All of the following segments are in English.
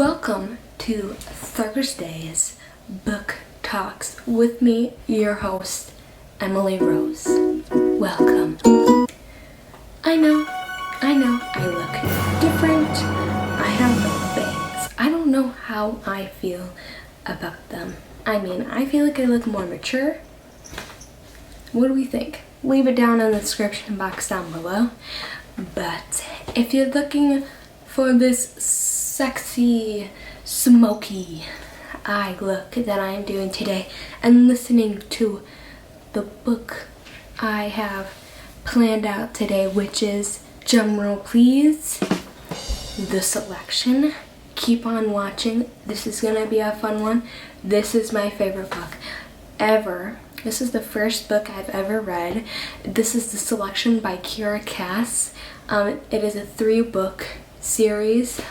Welcome to Thursday's Book Talks with me, your host, Emily Rose. Welcome. I know, I look different. I have things. I don't know how I feel about them. I feel like I look more mature. What do we think? Leave it down in the description box down below. But if you're looking for this sexy, smoky eye look that I am doing today and listening to the book I have planned out today, which is, drumroll please, The Selection. Keep on watching. This is gonna be a fun one. This is my favorite book ever. This is the first book I've ever read. This is The Selection by Kiera. It is a 3-book series.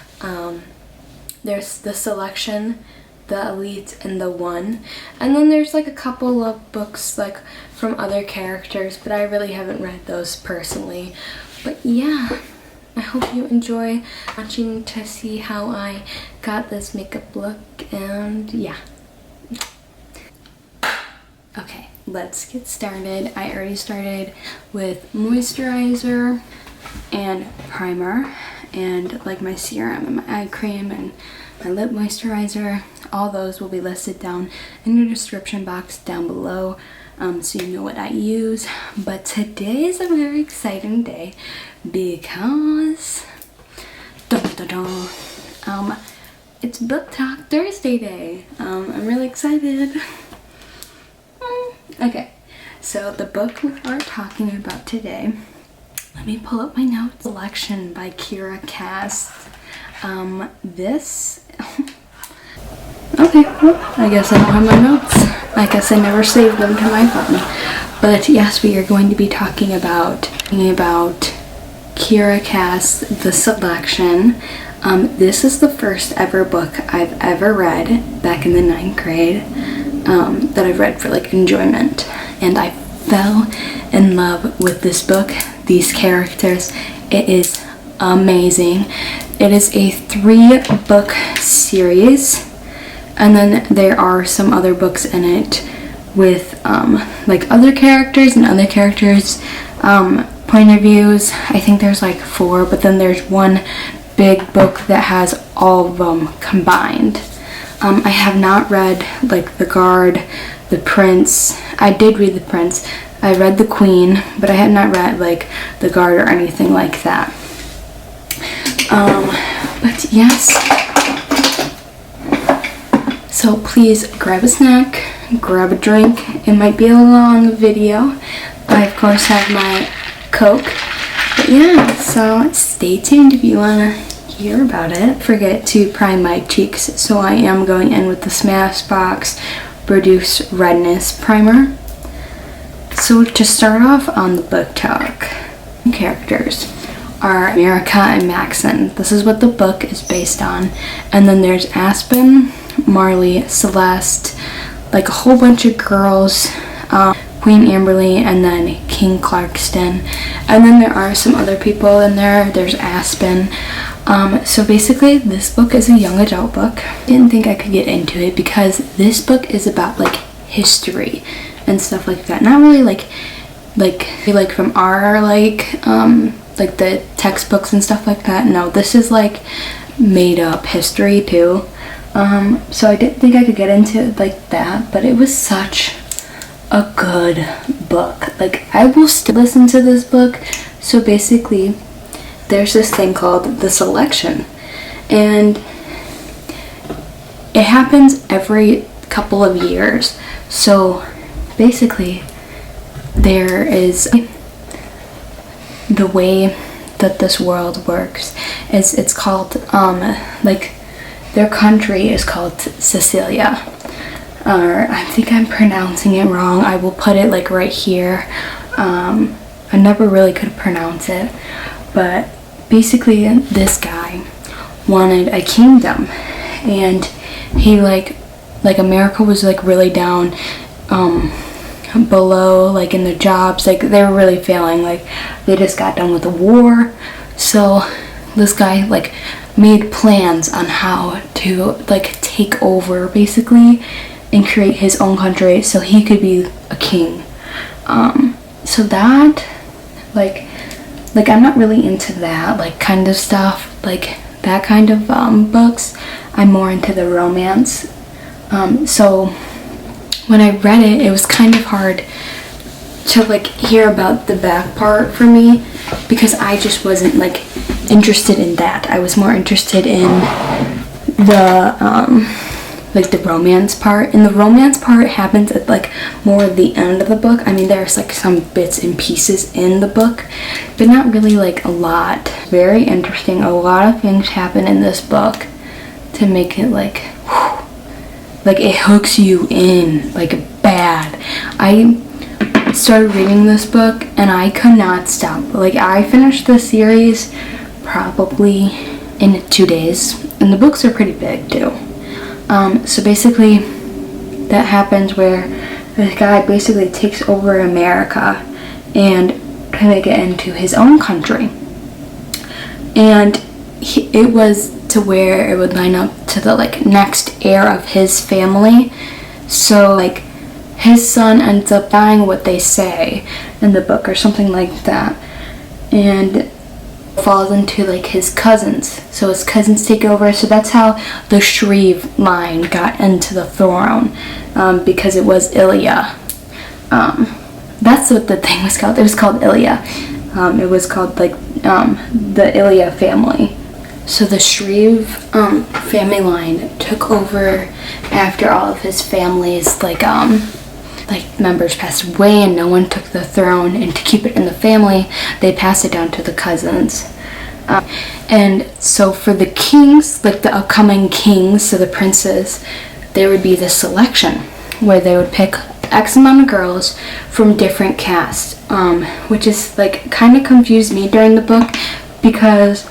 There's The Selection, The Elite, and The One. And then there's like a couple of books like from other characters, but I really haven't read those personally. But yeah, I hope you enjoy watching to see how I got this makeup look, and yeah. Okay, let's get started. I already started with moisturizer and primer and like my serum and my eye cream and my lip moisturizer. All those will be listed down in the description box down below, so you know what I use. But today is a very exciting day because it's Book Talk Thursday day. I'm really excited. Okay, so the book we are talking about today, let me pull up my notes. Selection by Kiera. Okay, well, I guess I don't have my notes. I guess I never saved them to my phone. But yes, we are going to be talking about Kiera, The Selection. This is the first ever book I've ever read back in the 9th grade that I've read for like enjoyment. And I fell in love with this book, these characters. It is amazing. It is a 3-book series, and then there are some other books in it with like other characters and other characters point of views. I think there's like 4, but then there's one big book that has all of them combined. I have not read like The Guard, The Prince. I did read The Prince. I read The Queen, but I had not read like The Guard or anything like that. But yes. So please grab a snack, grab a drink. It might be a long video. I of course have my Coke. But yeah, so stay tuned if you want to hear about it. Forget to prime my cheeks, so I am going in with the Smashbox Reduce Redness primer. So to start off on the book talk, characters are America and Maxon. This is what the book is based on. And then there's Aspen, Marley, Celeste, like a whole bunch of girls, Queen Amberly, and then King Clarkston. And then there are some other people in there. There's Aspen. So basically this book is a young adult book. Didn't think I could get into it because this book is about like history and stuff like that. Not really like from our like the textbooks and stuff like that. No, this is like made up history too. So I didn't think I could get into it like that, but it was such a good book. Like, I will still listen to this book. So basically there's this thing called The Selection, and it happens every couple of years. So basically there is the way that this world works is it's called like their country is called Sicilia, or I think I'm pronouncing it wrong. I will put it like right here. I never really could pronounce it, but basically this guy wanted a kingdom, and he like America was like really down below, like in their jobs, like they were really failing, like they just got done with the war. So this guy like made plans on how to like take over basically and create his own country so he could be a king. So that like I'm not really into that like kind of stuff, like that kind of books. I'm more into the romance. So when I read it, it was kind of hard to like hear about the back part for me because I just wasn't like interested in that. I was more interested in the like the romance part, and the romance part happens at like more at the end of the book. I mean, there's like some bits and pieces in the book, but not really like a lot. Very interesting. A lot of things happen in this book to make it like whew, like it hooks you in like bad. I started reading this book and I could not stop. Like I finished the series probably in 2 days, and the books are pretty big too. So basically that happens where this guy basically takes over America and to make it into his own country, and it was to where it would line up to the like next heir of his family. So like his son ends up dying, what they say in the book or something like that, and falls into like his cousins. So his cousins take over. So that's how the Shreve line got into the throne, because it was Ilya. That's what the thing was called. It was called Ilya. It was called like the Ilya family. So the Shreve family line took over after all of his family's like members passed away and no one took the throne, and to keep it in the family they passed it down to the cousins. And so for the kings, like the upcoming kings, so the princes, there would be this selection where they would pick X amount of girls from different castes, which is like kind of confused me during the book, because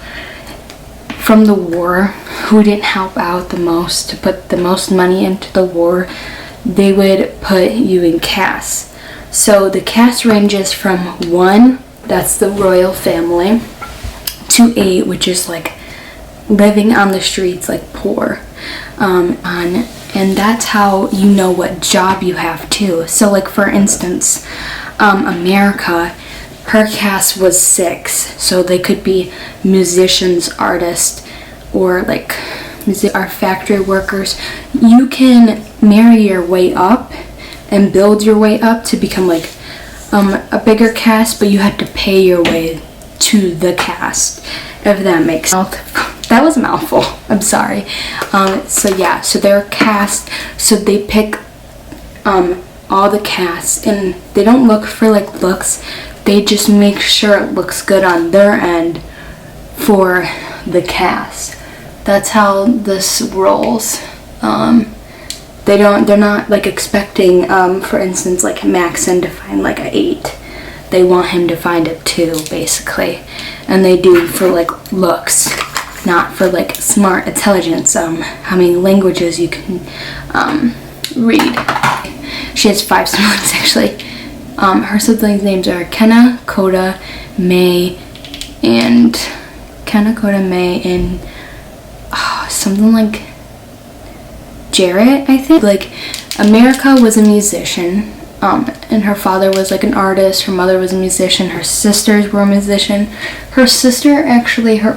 from the war, who didn't help out the most to put the most money into the war, they would put you in castes. So the caste ranges from 1, that's the royal family, to 8, which is like living on the streets, like poor. And that's how you know what job you have too. So like for instance, America, her caste was 6, so they could be musicians, artists, or like or factory workers. You can marry your way up and build your way up to become like a bigger caste, but you have to pay your way to the caste, if that makes sense. That was a mouthful. I'm sorry. So yeah, so their caste, so they pick all the castes, and they don't look for like looks, they just make sure it looks good on their end for the caste. That's how this rolls. They're not like expecting, for instance, like Maxon to find like a 8. They want him to find a 2, basically, and they do for like looks, not for like smart intelligence. How many languages you can read. She has 5 siblings actually. Her siblings' names are Kenna, Coda, May, and something like Jarrett, I think. Like, America was a musician, and her father was like an artist, her mother was a musician, her sisters were a musician. Her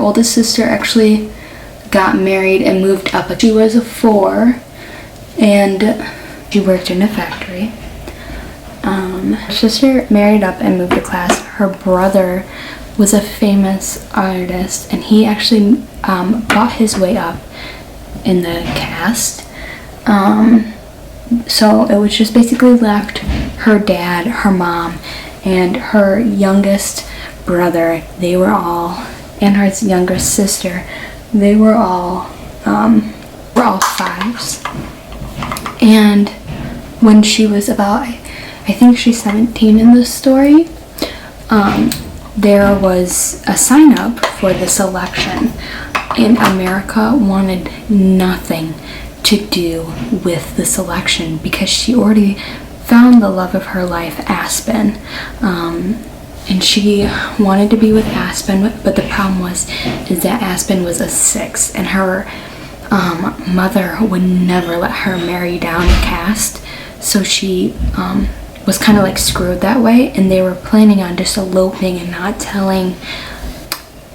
oldest sister actually got married and moved up. She was a 4, and she worked in a factory. Her sister married up and moved to class. Her brother was a famous artist, and he actually bought his way up in the caste. So it was just basically left her dad, her mom, and her youngest brother. They were all, and her younger sister. They were all 5s. And when she was about, I think she's 17 in this story, there was a sign up for the selection, and America wanted nothing to do with the selection because she already found the love of her life, Aspen, and she wanted to be with Aspen, but the problem is that Aspen was a 6, and her mother would never let her marry down caste, so she was kind of like screwed that way, and they were planning on just eloping and not telling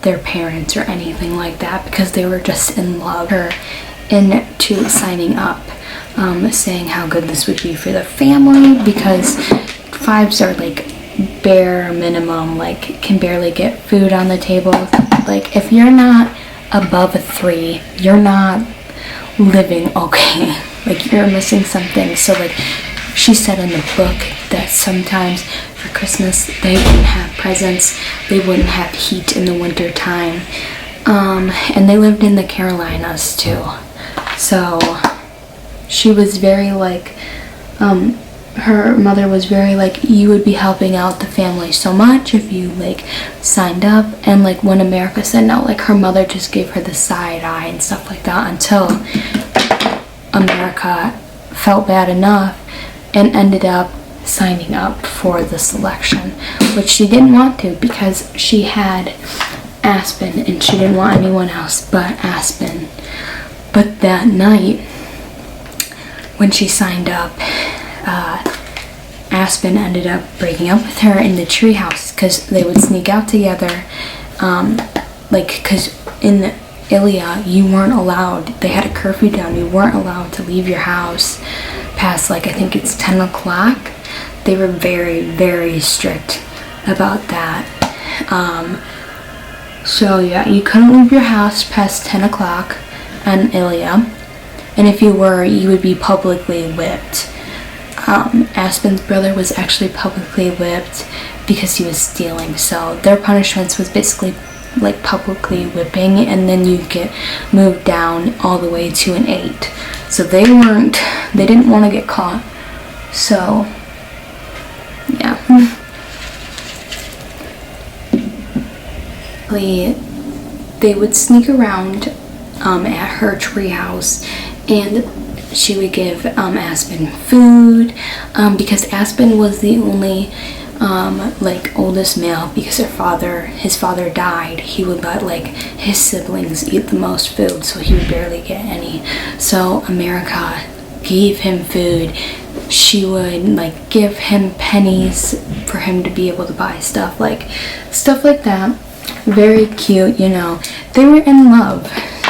their parents or anything like that because they were just in love her into signing up, saying how good this would be for the family, because 5s are like bare minimum, like can barely get food on the table. Like if you're not above a 3, you're not living okay. Like you're missing something. So like she said in the book that sometimes for Christmas they wouldn't have presents, they wouldn't have heat in the winter time, and they lived in the Carolinas too. So she was very like, her mother was very like, you would be helping out the family so much if you like signed up. And like when America said no, like her mother just gave her the side eye and stuff like that until America felt bad enough and ended up signing up for the selection, which she didn't want to because she had Aspen and she didn't want anyone else but Aspen. But that night when she signed up, Aspen ended up breaking up with her in the treehouse because they would sneak out together, like because in Ilia you weren't allowed, they had a curfew down, you weren't allowed to leave your house past like I think it's 10 o'clock. They were very, very strict about that. So yeah, you couldn't leave your house past 10 o'clock on Ilia, and if you were, you would be publicly whipped. Aspen's brother was actually publicly whipped because he was stealing, so their punishments was basically like publicly whipping, and then you get moved down all the way to an 8. So they didn't want to get caught. So yeah. They would sneak around at her treehouse, and she would give Aspen food, because Aspen was the only like oldest male, because his father died. He would let like his siblings eat the most food, so he would barely get any. So America gave him food. She would like give him pennies for him to be able to buy stuff like that. Very cute, you know. They were in love.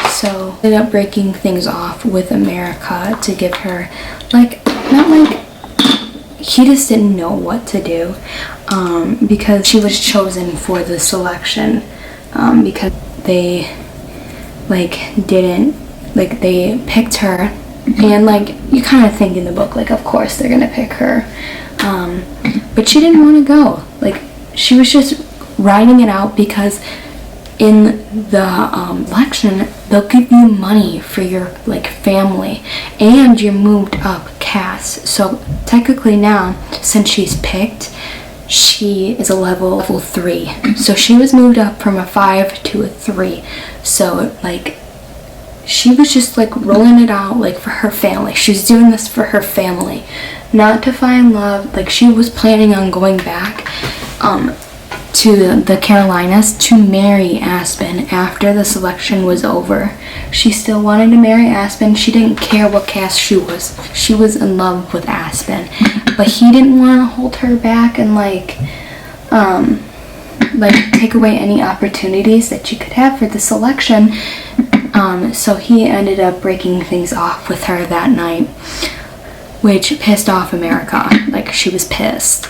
So ended up breaking things off with America to give her like, not like, he just didn't know what to do, because she was chosen for the selection, because they like didn't, like they picked her, and like you kind of think in the book like of course they're gonna pick her, but she didn't want to go. Like she was just writing it out because in the election they'll give you money for your like family, and you're moved up caste. So technically now, since she's picked, she is a level 3, so she was moved up from a 5 to a 3. So like she was just like rolling it out like for her family. She's doing this for her family, not to find love. Like she was planning on going back to the Carolinas to marry Aspen after the selection was over. She still wanted to marry Aspen. She didn't care what caste she was. She was in love with Aspen, but he didn't want to hold her back and like take away any opportunities that she could have for the selection. So he ended up breaking things off with her that night, which pissed off America. Like she was pissed.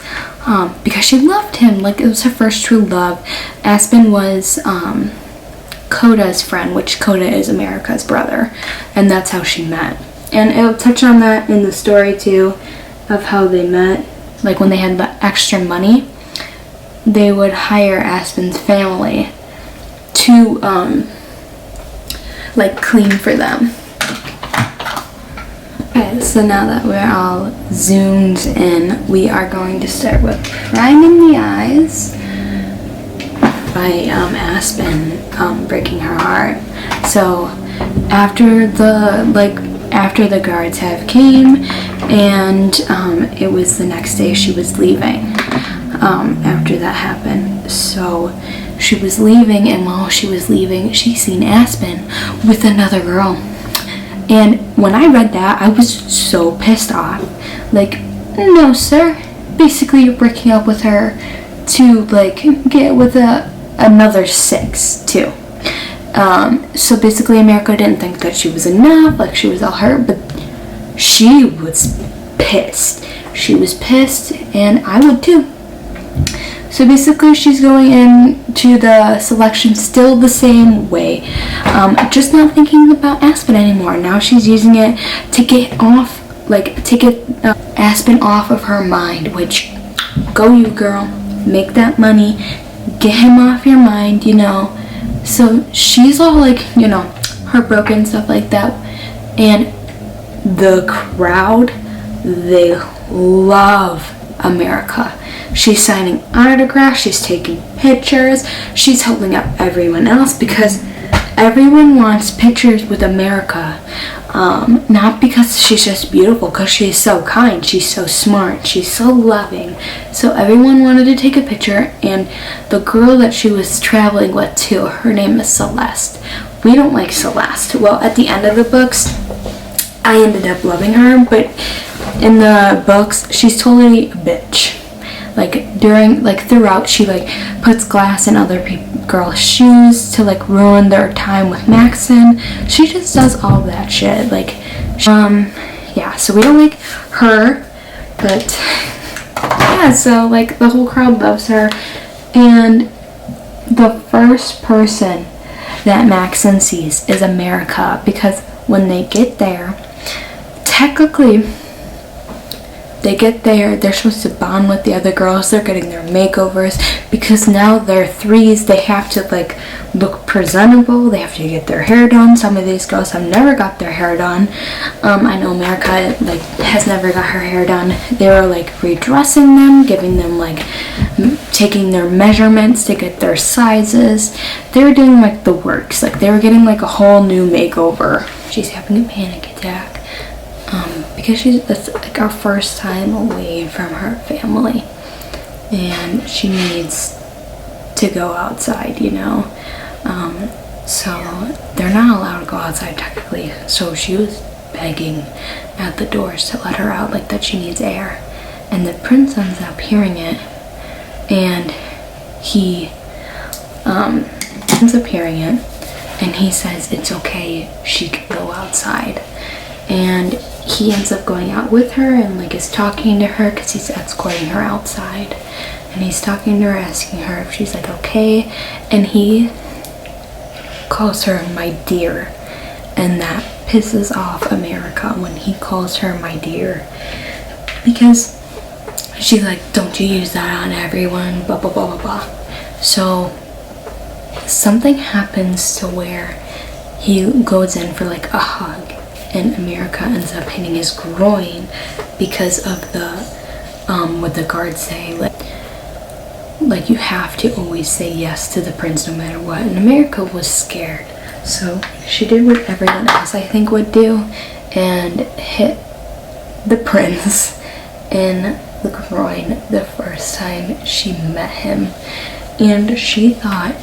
Because she loved him, like it was her first true love. Aspen was Coda's friend, which Coda is America's brother, and that's how she met. And it'll touch on that in the story too, of how they met. Like when they had the extra money, they would hire Aspen's family to like clean for them. Okay, so now that we're all zoomed in, we are going to start with Priming the Eyes by Aspen breaking her heart. So after the guards have came, and it was the next day she was leaving. after that happened. So she was leaving, and while she was leaving, she seen Aspen with another girl. And when I read that, I was so pissed off. Like, no, sir. Basically, you're breaking up with her to, like, get with another 6, too. So basically, America didn't think that she was enough, like, she was all hurt, but she was pissed. She was pissed, and I would, too. So basically, she's going into the selection still the same way, just not thinking about Aspen anymore. Now she's using it to get off, like, to get Aspen off of her mind, which, go you, girl. Make that money. Get him off your mind, you know. So she's all, like, you know, heartbroken, stuff like that. And the crowd, they love America. She's signing autographs, she's taking pictures, she's holding up everyone else because everyone wants pictures with America. Not because she's just beautiful, because she's so kind, she's so smart, she's so loving. So everyone wanted to take a picture, and the girl that she was traveling with too, her name is Celeste. We don't like Celeste. Well, at the end of the books, I ended up loving her, but in the books, she's totally a bitch. Like, throughout, she, like, puts glass in other girls' shoes to, like, ruin their time with Maxon. She just does all that shit. Like, yeah, so we don't like her, but, yeah, so, like, the whole crowd loves her, and the first person that Maxon sees is America, because when they get there, technically, they're supposed to bond with the other girls. They're getting their makeovers because now they're 3s. They have to, like, look presentable. They have to get their hair done. Some of these girls have never got their hair done. I know America, like, has never got her hair done. They were, like, redressing them, giving them, like, taking their measurements to get their sizes. They were doing, like, the works. Like, they were getting, like, a whole new makeover. She's having a panic attack. Because it's like our first time away from her family, and she needs to go outside, you know. So they're not allowed to go outside technically. So she was begging at the doors to let her out, like that she needs air. And the prince ends up hearing it, and he ends up hearing it, and he says it's okay, she can go outside. And he ends up going out with her and, like, is talking to her because he's escorting her outside. And he's talking to her, asking her if she's, like, okay. And he calls her my dear. And that pisses off America when he calls her my dear. Because she's like, don't you use that on everyone, blah, blah, blah, blah, blah. So something happens to where he goes in for, like, a hug. And America ends up hitting his groin because of the, what the guards say, like you have to always say yes to the prince no matter what. And America was scared. So she did what everyone else, I think, would do, and hit the prince in the groin the first time she met him. And she thought,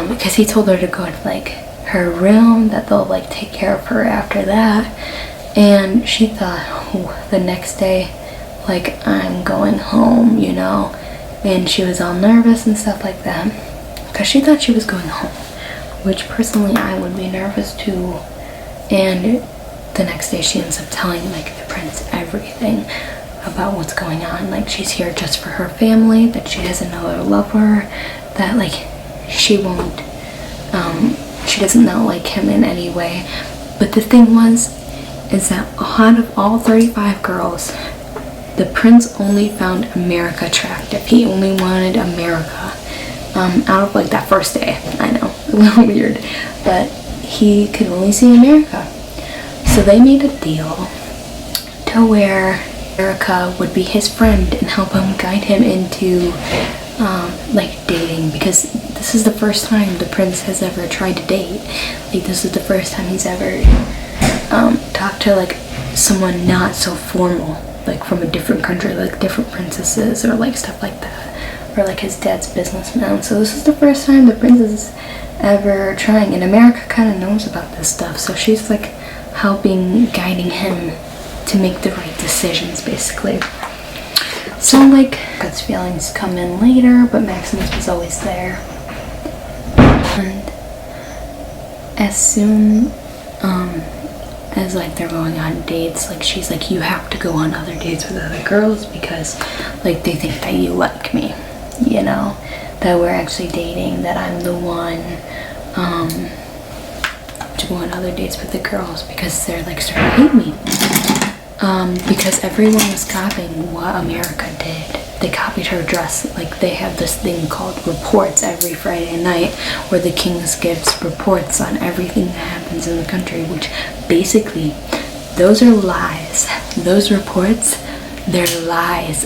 because he told her to go to, like, her room, that they'll, like, take care of her after that. And she thought, oh, the next day, like, I'm going home, you know. And she was all nervous and stuff like that because she thought she was going home, which personally I would be nervous too. And the next day she ends up telling, like, the prince everything about what's going on. Like, she's here just for her family, that she has another lover, that, like, she won't, she doesn't not like him in any way. But the thing is that out of all 35 girls, the prince only found America attractive. He only wanted America. Out of, like, that first day. I know, a little weird, but he could only see America. So they made a deal to where America would be his friend and help him, guide him into, like, dating, because this is the first time the prince has ever tried to date. Like, this is the first time he's ever talked to, like, someone not so formal. like from a different country, like different princesses or like stuff like that, or like his dad's businessman. So this is the first time the princess is ever trying, and America kind of knows about this stuff, so she's like helping, guiding him to make the right decisions, basically. So like God's feelings come in later, but Maximus was always there. And as soon as like they're going on dates, like she's like, you have to go on other dates with other girls because like they think that you like me, you know, that we're actually dating, that I'm the one to go on other dates with the girls, because they're like starting to hate me. Because everyone was copying what America did. They copied her dress. Like they have this thing called reports every Friday night where the king gives reports on everything that happens in the country, which basically those are lies. Those reports, they're lies.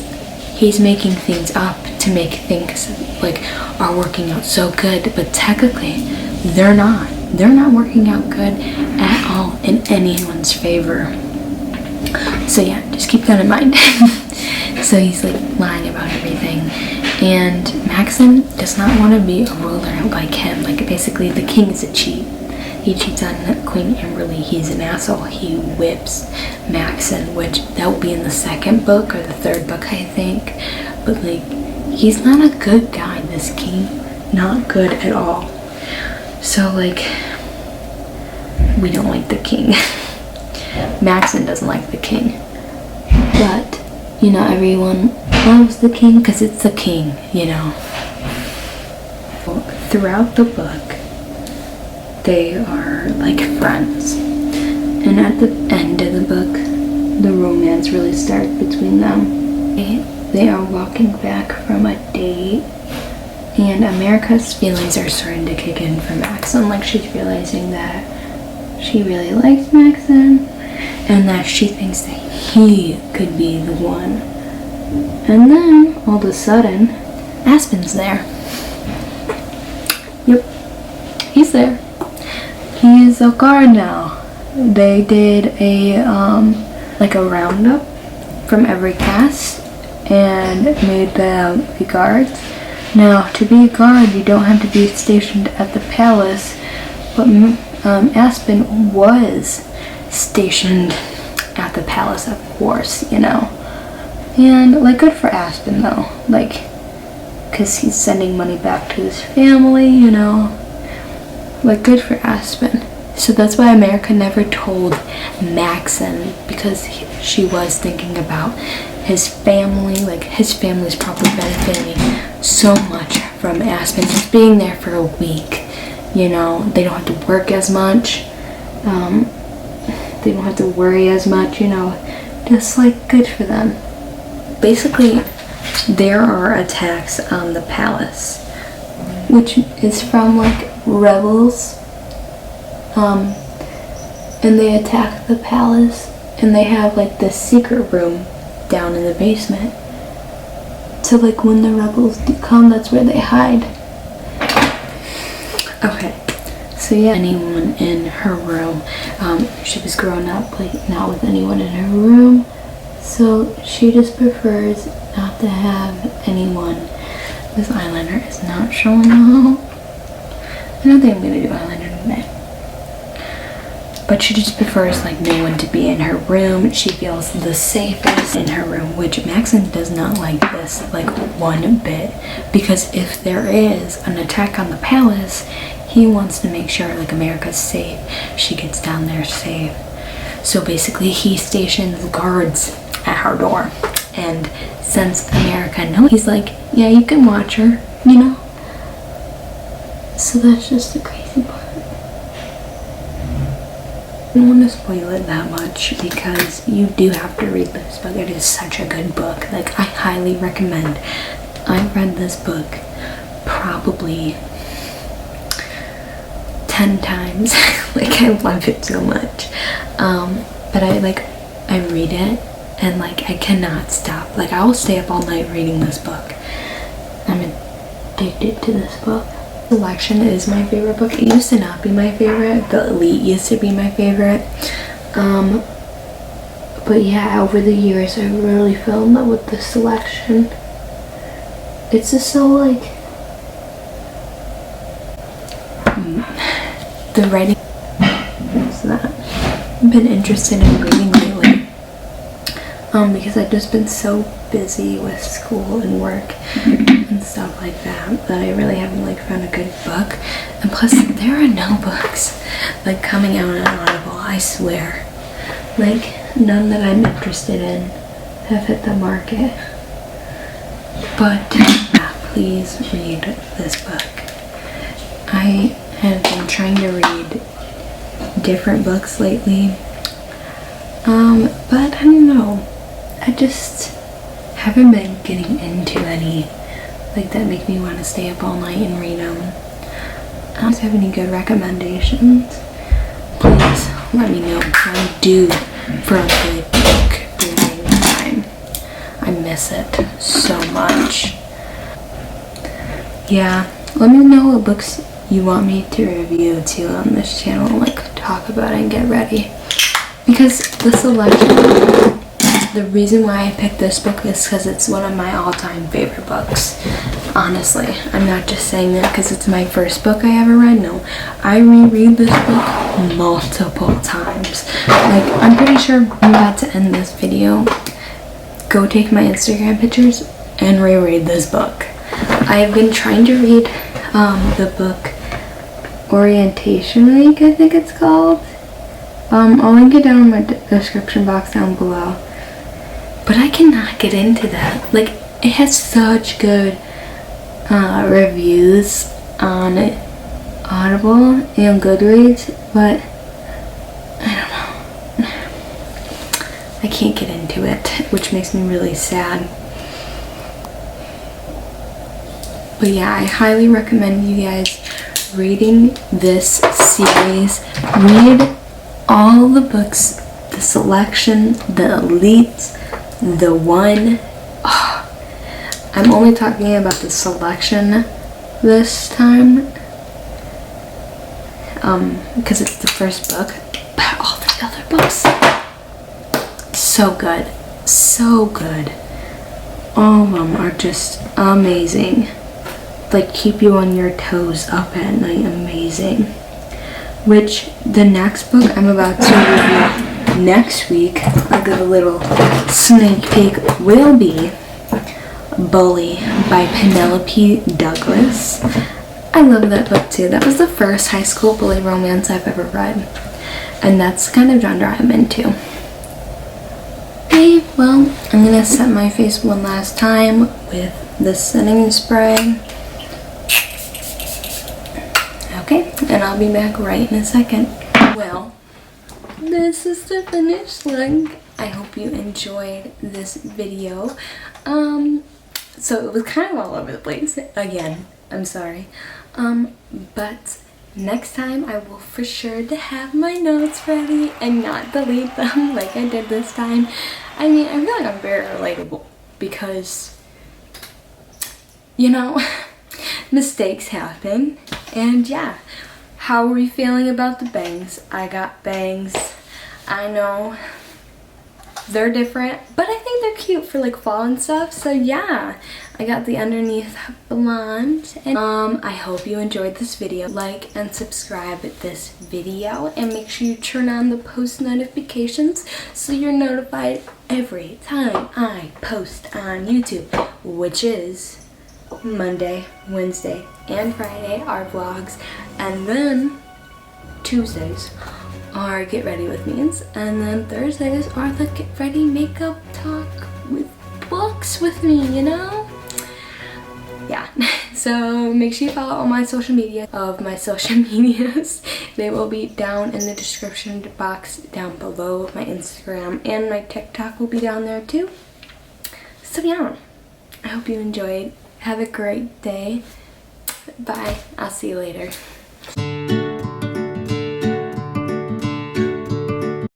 He's making things up to make things like are working out so good, but technically they're not. They're not working out good at all in anyone's favor. So yeah, just keep that in mind. So he's like lying about everything, and Maxim does not want to be a ruler like him. Like basically the king is a cheat. He cheats on Queen Amberly. He's an asshole. He whips Maxim, which that will be in the second book or the third book, I think. But like, he's not a good guy, this king. Not good at all. So like, we don't like the king. Maxim doesn't like the king. But, you know, everyone loves the king because it's the king, you know. Throughout the book, they are like friends. And at the end of the book, the romance really starts between them. They are walking back from a date, and America's feelings are starting to kick in for Maxim. Like she's realizing that she really likes Maxim, and that she thinks that he could be the one. And then, all of a sudden, Aspen's there. Yep, he's there. He's a guard now. They did a, like a roundup from every cast and made them be guards. Now, to be a guard, you don't have to be stationed at the palace, but Aspen was stationed at the palace, of course, you know. And like, good for Aspen though, like, because he's sending money back to his family, you know. Like, good for Aspen. So that's why America never told Maxim, because she was thinking about his family. Like, his family's probably benefiting so much from Aspen just being there for a week, you know. They don't have to work as much. They don't have to worry as much, you know. Just like, good for them. Basically, there are attacks on the palace, which is from like rebels. And they attack the palace, and they have like this secret room down in the basement. So like when the rebels do come, that's where they hide. Okay. So yeah, anyone in her room. She was grown up, like not with anyone in her room. So she just prefers not to have anyone. This eyeliner is not showing off. I don't think I'm gonna do eyeliner today. But she just prefers like no one to be in her room. She feels the safest in her room, which Maxim does not like this like one bit. Because if there is an attack on the palace, he wants to make sure like America's safe. She gets down there safe. So basically he stations guards at her door. And since America knows, he's like, yeah, you can watch her, you know? So that's just the crazy part. I don't want to spoil it that much because you do have to read this book. It is such a good book. Like, I highly recommend. I've read this book probably 10 times. Like, I love it so much. But I read it and like I cannot stop. Like, I will stay up all night reading this book. I'm addicted to this book. Selection is my favorite book. It used to not be my favorite. The Elite used to be my favorite. But yeah, over the years I really fell in love with the selection. It's just so like the writing. It's not. I've been interested in reading lately. Because I've just been so busy with school and work and stuff like that I really haven't like found a good book. And plus, there are no books like coming out on Audible, I swear. Like, none that I'm interested in have hit the market. But yeah, please read this book. I have been trying to read different books lately. But I don't know. I just haven't been getting into any like that make me want to stay up all night and read them. I don't have any good recommendations. Please let me know what I do for a good book reading time. I miss it so much. Yeah, let me know what books you want me to review too on this channel, like talk about it and get ready. Because the selection, the reason why I picked this book is because it's one of my all-time favorite books. Honestly, I'm not just saying that because it's my first book I ever read. No, I reread this book multiple times. Like, I'm pretty sure I'm about to end this video. Go take my Instagram pictures and reread this book. I have been trying to read the book Orientation Week, I think it's called. I'll link it down in my description box down below. But I cannot get into that. Like, it has such good reviews on Audible and Goodreads, but I don't know. I can't get into it, which makes me really sad. But yeah, I highly recommend you guys reading this series. Read all the books, the selection, the elites, the one. Oh, I'm only talking about the selection this time because it's the first book, but all the other books, so good, so good. All of them are just amazing. Like, keep you on your toes up at night. Amazing. Which the next book I'm about to review next week, I'll give a little sneak peek, will be Bully by Penelope Douglas. I love that book too. That was the first high school bully romance I've ever read, and that's the kind of genre I'm into. Okay, well, I'm gonna set my face one last time with the setting spray. Okay, and I'll be back right in a second. Well, this is the finished look. I hope you enjoyed this video. So it was kind of all over the place. Again, I'm sorry. But next time I will for sure to have my notes ready and not delete them like I did this time. I mean, I feel like I'm very relatable because, you know, mistakes happen. And yeah, how are we feeling about the bangs? I got bangs. I know they're different, but I think they're cute for like fall and stuff. So yeah, I got the underneath blonde. And I hope you enjoyed this video. Like and subscribe this video, and make sure you turn on the post notifications so you're notified every time I post on YouTube, which is Monday, Wednesday, and Friday are vlogs, and then Tuesdays are get ready with me's, and then Thursdays are the get ready makeup talk with books with me, you know? Yeah, so make sure you follow all my social media of my social medias. They will be down in the description box down below. My Instagram and my TikTok will be down there too. So yeah, I hope you enjoyed. Have a great day. Bye. I'll see you later.